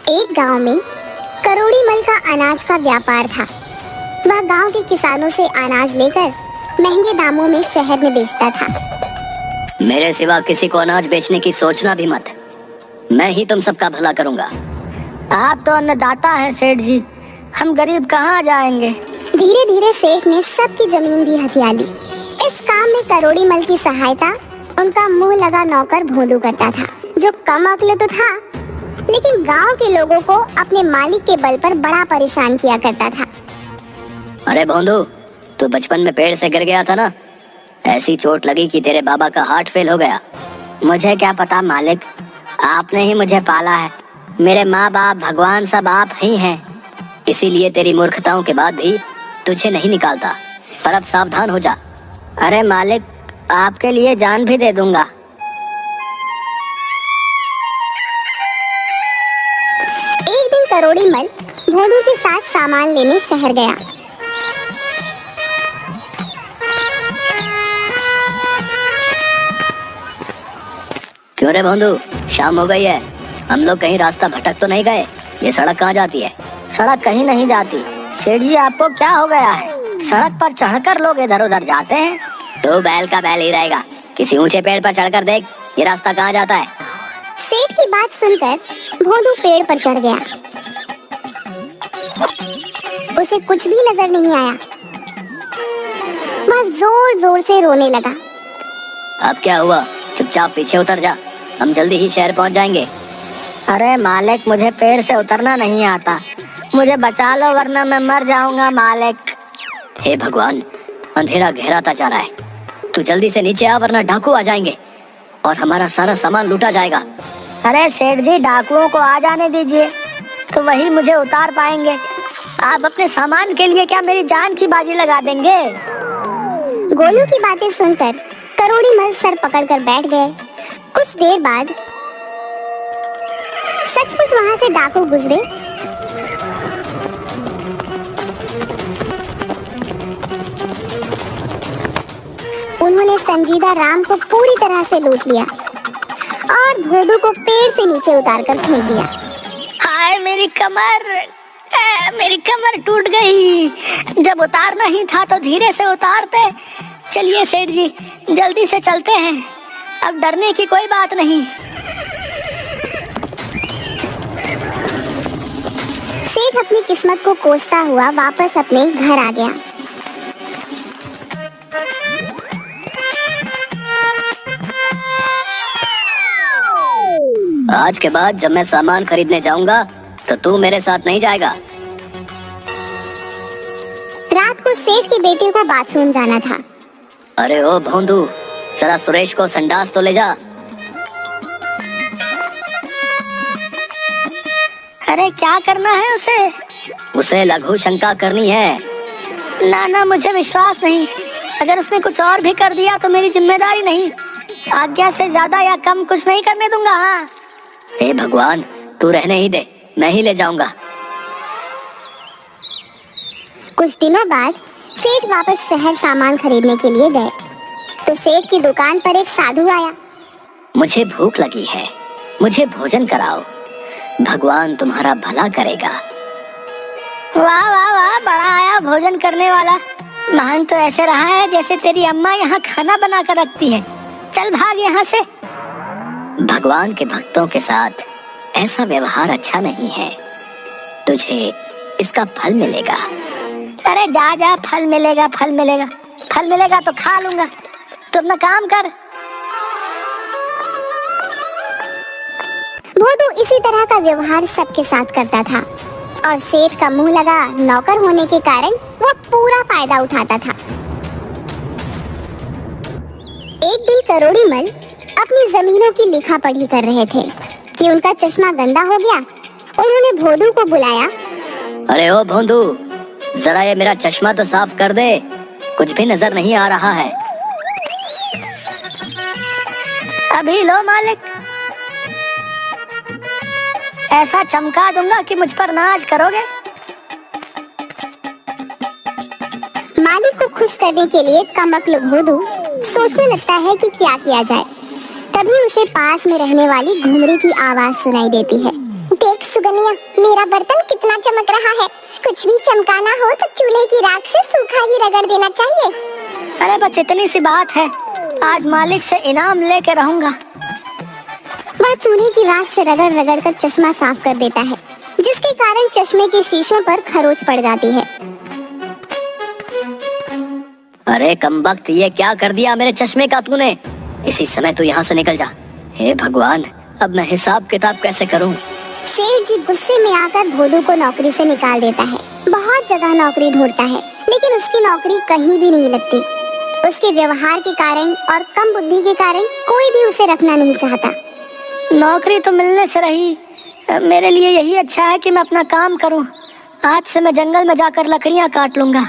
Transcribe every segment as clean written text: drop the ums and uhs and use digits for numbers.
एक गांव में करोड़ी मल का अनाज का व्यापार था। वह गांव के किसानों से अनाज लेकर महंगे दामों में शहर में बेचता था। मेरे सिवा किसी को अनाज बेचने की सोचना भी मत। मैं ही तुम सबका भला करूंगा। आप तो अन्नदाता हैं सेठ जी, हम गरीब कहाँ जाएंगे। धीरे धीरे सेठ ने सबकी जमीन भी हथिया ली। इस काम में करोड़ी मल की सहायता उनका मुंह लगा नौकर भोंदू करता था, जो कम अक्ल तो था लेकिन गांव के लोगों को अपने मालिक के बल पर बड़ा परेशान किया करता था। अरे भोंदू, तू बचपन में पेड़ से गिर गया था ना, ऐसी चोट लगी कि तेरे बाबा का हार्ट फेल हो गया। मुझे क्या पता मालिक, आपने ही मुझे पाला है। मेरे माँ बाप भगवान सब आप ही हैं। इसीलिए तेरी मूर्खताओं के बाद भी तुझे नहीं निकालता। पर अब सावधान हो जा। अरे मालिक, आपके लिए जान भी दे दूंगा। एक दिन करोड़ी मल भोंदू के साथ सामान लेने शहर गया। क्यों रे भोंदू, शाम हो गई है, हम लोग कहीं रास्ता भटक तो नहीं गए? ये सड़क कहाँ जाती है? सड़क कहीं नहीं जाती। सेठ जी, आपको क्या हो गया है? सड़क पर चढ़कर लोग इधर उधर जाते हैं। तो बैल का बैल ही रहेगा। किसी ऊंचे पेड़ पर चढ़कर देख, ये रास्ता कहाँ जाता है। सेठ की बात सुनकर भोंदू पेड़ पर चढ़ गया। उसे कुछ भी नजर नहीं आया। वह जोर जोर से रोने लगा। अब क्या हुआ? चुपचाप पीछे उतर जा, हम जल्दी ही शहर पहुंच जाएंगे। अरे मालिक, मुझे पेड़ से उतरना नहीं आता। मुझे बचा लो वरना मैं मर जाऊंगा मालिक। हे भगवान, अंधेरा गहराता जा रहा है। तू जल्दी से नीचे आ वरना डाकू आ जाएंगे और हमारा सारा सामान लूटा जाएगा। अरे सेठ जी, डाकुओं को आ जाने दीजिए, तो वही मुझे उतार पाएंगे। आप अपने सामान के लिए क्या मेरी जान की बाजी लगा देंगे? गोलू की बातें सुनकर करोड़ी मल सर पकड़कर बैठ गए। कुछ देर बाद सचमुच वहां से डाकू गुजरे। उन्होंने संजीदा राम को पूरी तरह से लूट लिया और भोंदू को पेड़ से नीचे उतारकर फेंक दिया। हाय मेरी कमर, मेरी कमर टूट गई। जब उतारना ही था तो धीरे से उतारते। चलिए सेठ जी, जल्दी से चलते हैं, अब डरने की कोई बात नहीं। सेठ अपनी किस्मत को कोसता हुआ वापस अपने घर आ गया। आज के बाद जब मैं सामान खरीदने जाऊंगा तो तू मेरे साथ नहीं जाएगा। रात को सेठ के बेटे को बाथरूम जाना था। अरे ओ भोंदू, जरा सुरेश को संडास तो ले जा। अरे क्या करना है उसे? उसे लघु शंका करनी है। ना, मुझे विश्वास नहीं। अगर उसने कुछ और भी कर दिया तो मेरी जिम्मेदारी नहीं। आज्ञा से ज्यादा या कम कुछ नहीं करने दूंगा। हाँ। हे भगवान, तू रहने ही दे, मैं ही ले जाऊंगा। कुछ दिनों बाद सेठ वापस शहर सामान खरीदने के लिए गए तो सेठ की दुकान पर एक साधु आया। मुझे भूख लगी है, मुझे भोजन कराओ, भगवान तुम्हारा भला करेगा। वाह वाह वाह, बड़ा आया भोजन करने वाला। मांग तो ऐसे रहा है जैसे तेरी अम्मा यहाँ खाना बना कर रखती है। चल भाग यहाँ से। भगवान के भक्तों के साथ ऐसा व्यवहार अच्छा नहीं है। तुझे इसका फल मिलेगा। अरे जा जा, फल मिलेगा, फल मिलेगा, फल मिलेगा तो खा लूंगा। तू अपना काम कर। भोंदू इसी तरह का व्यवहार सबके साथ करता था और सेठ का मुंह लगा नौकर होने के कारण वो पूरा फायदा उठाता था। एक दिन करोड़ी मल अपनी जमीनों की लिखा पढ़ी कर रहे थे कि उनका चश्मा गंदा हो गया। उन्होंने भोंदू को बुलाया। अरे ओ भोंदू, जरा ये मेरा चश्मा तो साफ कर दे, कुछ भी नजर नहीं आ रहा है। अभी लो मालिक, ऐसा चमका दूंगा कि मुझ पर नाज करोगे। मालिक को खुश करने के लिए कमअक्ल भोंदू सोचने लगता है कि क्या किया जाए। तभी उसे पास में रहने वाली घुमरी की आवाज सुनाई देती है। देख सुगनिया, मेरा बर्तन कितना चमक रहा है। कुछ भी चमकाना हो तो चूल्हे की राख से सूखा ही रगड़ देना चाहिए। अरे बस इतनी सी बात है, आज मालिक से इनाम लेके रहूंगा। वह चूल्हे की राख से रगड़ रगड़ कर चश्मा साफ कर देता है, जिसके कारण चश्मे के शीशों पर खरोच पड़ जाती है। अरे कमबख्त, ये क्या कर दिया मेरे चश्मे का तूने? इसी समय तू यहाँ से निकल जा। हे भगवान, अब मैं हिसाब किताब कैसे करूँ? सेठ जी गुस्से में आकर भोदू को नौकरी से निकाल देता है। बहुत जगह नौकरी ढूंढता है, लेकिन उसकी नौकरी कहीं भी नहीं लगती। उसके व्यवहार के कारण और कम बुद्धि के कारण कोई भी उसे रखना नहीं चाहता। नौकरी तो मिलने से रही, मेरे लिए यही अच्छा है कि मैं अपना काम करूं। आज से मैं जंगल में जाकर लकड़ियां काट लूंगा।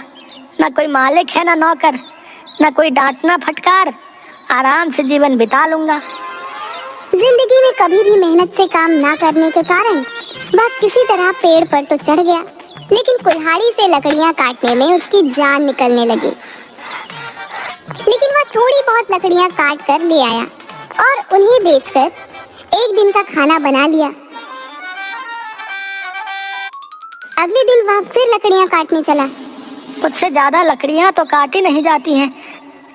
ना कोई मालिक है ना नौकर, ना कोई डांटना फटकार, आराम से जीवन बिता लूंगा। जिंदगी में कभी भी मेहनत से काम ना करने के कारण वह किसी तरह पेड़ पर तो चढ़ गया, लेकिन कुल्हाड़ी से लकड़ियां काटने में उसकी जान निकलने लगी। लेकिन वह थोड़ी बहुत लकड़ियां काट कर ले आया और उन्हें बेचकर एक दिन का खाना बना लिया। अगले दिन वह फिर लकड़ियां काटने चला। मुझसे ज्यादा लकड़ियां तो काटी नहीं जाती हैं।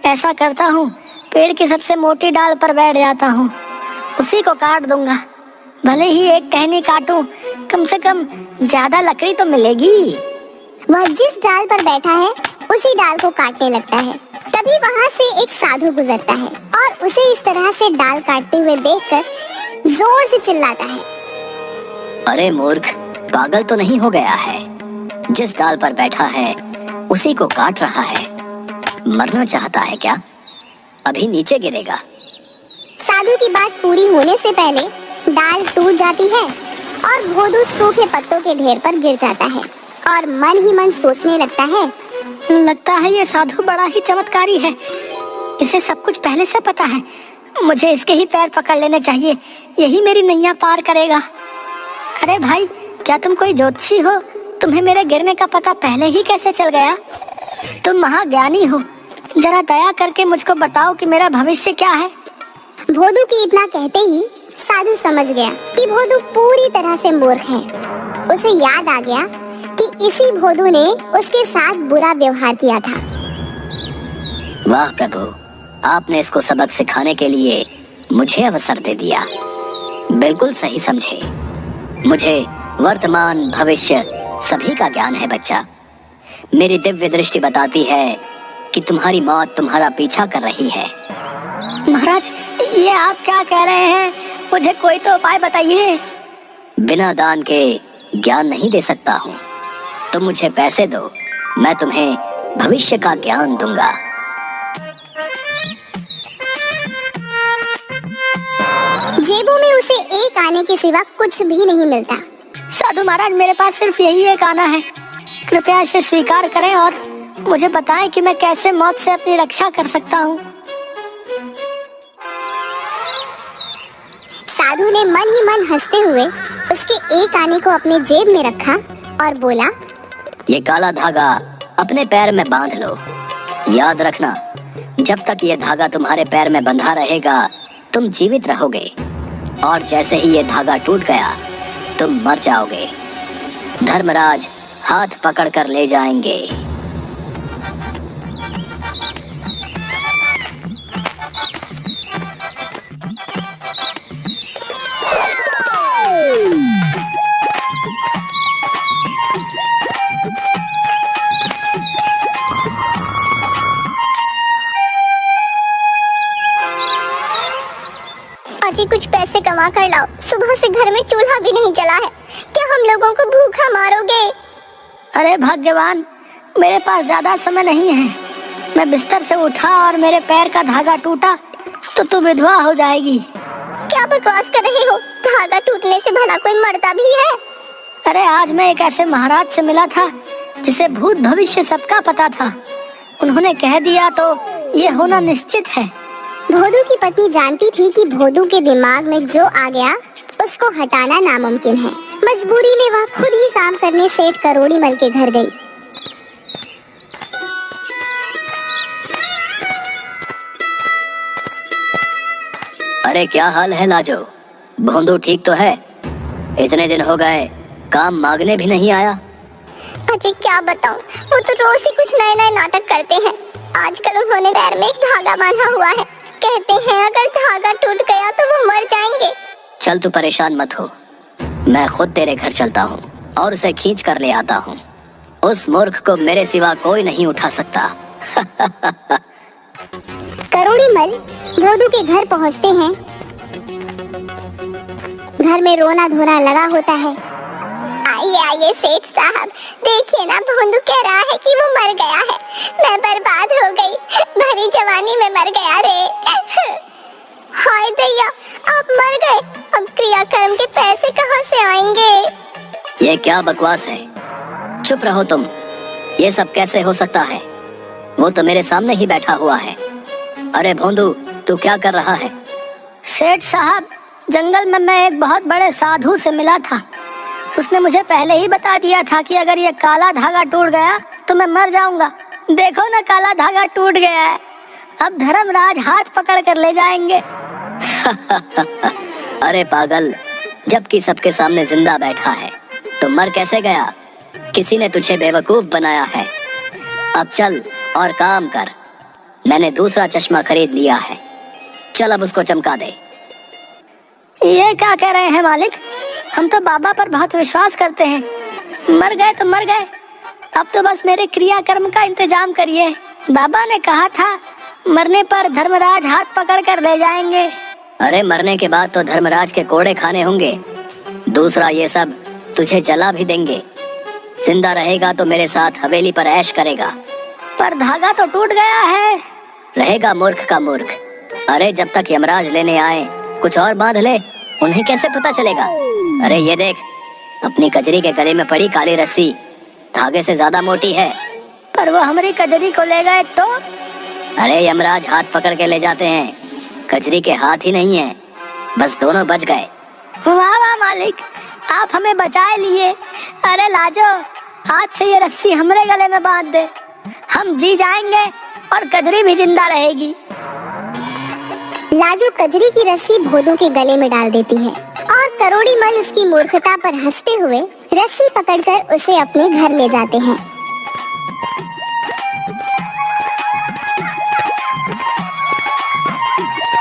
ऐसा करता हूँ, पेड़ की सबसे मोटी डाल पर बैठ जाता हूँ, उसी को काट दूंगा। भले ही एक टहनी काटूं, कम से कम ज्यादा लकड़ी तो मिलेगी। वह जिस डाल पर बैठा है उसी डाल को काटने लगता है। तभी वहाँ से एक साधु गुजरता है और उसे इस तरह से डाल काटते हुए देखकर जोर से चिल्लाता है। अरे मूर्ख, पागल तो नहीं हो गया है? जिस डाल पर बैठा है उसी को काट रहा है। मरना चाहता है क्या? अभी नीचे गिरेगा। साधु की बात पूरी होने से पहले डाल टूट जाती है और भोदू सूखे पत्तों के ढेर पर गिर जाता है और मन ही मन सोचने लगता है, लगता है ये साधु बड़ा ही चमत्कारी है। इसे सब कुछ पहले से पता है। मुझे इसके ही पैर पकड़ लेने चाहिए, यही मेरी नैया पार करेगा। अरे भाई, क्या तुम कोई ज्योतिषी हो? तुम्हें मेरे गिरने का पता पहले ही कैसे चल गया? तुम महाज्ञानी हो, जरा दया करके मुझको बताओ कि मेरा भविष्य क्या है। भोदू की इतना कहते ही साधु समझ गया कि भोदू पूरी तरह से मूर्ख है। उसे याद आ गया कि इसी भोदू ने उसके साथ बुरा व्यवहार किया था। वाह प्रभु, आपने इसको सबक सिखाने के लिए मुझे अवसर दे दिया। बिल्कुल सही समझे। मुझे वर्तमान भविष्य सभी का ज्ञान है बच्चा। मेरी दिव्य दृष्टि बताती है कि तुम्हारी मौत तुम्हारा पीछा कर रही है। महाराज, ये आप क्या कह रहे हैं? मुझे कोई तो उपाय बताइए। बिना दान के ज्ञान नहीं दे सकता हूँ। तुम मुझे पैसे दो, मैं तुम्हें भविष्य का ज्ञान दूंगा। जेबों में उसे एक आने के सिवा कुछ भी नहीं मिलता। साधु महाराज, मेरे पास सिर्फ यही एक आना है। कृपया इसे स्वीकार करें और मुझे बताएं कि मैं कैसे मौत से अपनी रक्षा कर सकता हूँ। साधु ने मन ही मन हंसते हुए उसके एक आने को अपने जेब में रखा और बोला, ये काला धागा अपने पैर में बांध लो। याद रखना, जब तक ये धागा तुम्हारे पैर में बंधा रहेगा तुम जीवित रहोगे, और जैसे ही ये धागा टूट गया तुम मर जाओगे। धर्मराज हाथ पकड़कर ले जाएंगे। अजी कुछ पैसे कमा कर लाओ, सुबह से घर में चूल्हा भी नहीं जला है। क्या हम लोगों को भूखा मारोगे? अरे भाग्यवान, मेरे पास ज्यादा समय नहीं है। मैं बिस्तर से उठा और मेरे पैर का धागा टूटा तो तू विधवा हो जाएगी। क्या बकवास कर रहे हो? धागा टूटने से भला कोई मरता भी है? अरे आज मैं एक ऐसे महाराज से मिला था जिसे भूत भविष्य सबका पता था। उन्होंने कह दिया तो ये होना निश्चित है। भोदू की पत्नी जानती थी कि भोदू के दिमाग में जो आ गया उसको हटाना नामुमकिन है। मजबूरी में वह खुद ही काम करने सेठ करोड़ी मल के घर गई। अरे क्या हाल है लाजो? भोंदू ठीक तो है? इतने दिन हो गए, काम मांगने भी नहीं आया। अजी क्या बताऊं, वो तो रोज ही कुछ नए नए नाटक करते हैं। आजकल उन्होंने पैर में एक धागा बांधा हुआ है। कहते हैं अगर धागा टूट गया तो वो मर जाएंगे। चल तू परेशान मत हो, मैं खुद तेरे घर चलता हूँ और उसे खींच कर ले आता हूँ। उस मूर्ख को मेरे सिवा कोई नहीं उठा सकता। करोड़ी मल भोदू के घर पहुंचते हैं। घर में रोना धोना लगा होता है। आइए आइए सेठ साहब, देखिए ना भोंदू कह रहा है कि वो मर गया है। मैं बर्बाद हो गई, भरी जवानी में मर गया रे। हाय दैया, आप मर गए, अब क्रियाकर्म के पैसे कहाँ से आएंगे? ये क्या बकवास है? चुप रहो तुम। ये सब कैसे हो सकता है? वो तो मेरे सामने ही बैठा हुआ है। अरे भोंदू, तू क्या कर रहा है? सेठ साहब, जंगल में मैं एक बहुत बड़े साधु से मिला था। उसने मुझे पहले ही बता दिया था कि अगर ये काला धागा टूट गया तो मैं मर जाऊंगा। देखो ना, काला धागा टूट गया है। अब धर्मराज हाथ पकड़ कर ले जाएंगे। अरे पागल, जबकि सबके सामने जिंदा बैठा है तो मर कैसे गया? किसी ने तुझे बेवकूफ बनाया है। अब चल और काम कर। मैंने दूसरा चश्मा खरीद लिया है, चल अब उसको चमका दे। ये क्या कह रहे हैं मालिक? हम तो बाबा पर बहुत विश्वास करते हैं। मर गए तो मर गए, अब तो बस मेरे क्रियाकर्म का इंतजाम करिए। बाबा ने कहा था मरने पर धर्मराज हाथ पकड़ कर ले जाएंगे। अरे मरने के बाद तो धर्मराज के कोड़े खाने होंगे। दूसरा ये सब तुझे जला भी देंगे। जिंदा रहेगा तो मेरे साथ हवेली पर ऐश करेगा। पर धागा तो टूट गया है। रहेगा मूर्ख का मूर्ख। अरे जब तक यमराज लेने आए कुछ और बांध ले, उन्हें कैसे पता चलेगा? अरे ये देख, अपनी कजरी के गले में पड़ी काली रस्सी धागे से ज्यादा मोटी है। पर वो हमारी कजरी को ले गए तो? अरे यमराज हाथ पकड़ के ले जाते हैं, कजरी के हाथ ही नहीं है। बस दोनों बच गए। वाह वाह मालिक, आप हमें बचाए लिए। अरे लाजो, आज से ये रस्सी हमारे गले में बांध दे, हम जी जाएंगे और कजरी भी जिंदा रहेगी। लाजो कजरी की रस्सी भोदू के गले में डाल देती है और करोड़ी मल उसकी मूर्खता पर हंसते हुए रस्सी पकड़कर उसे अपने घर ले जाते हैं।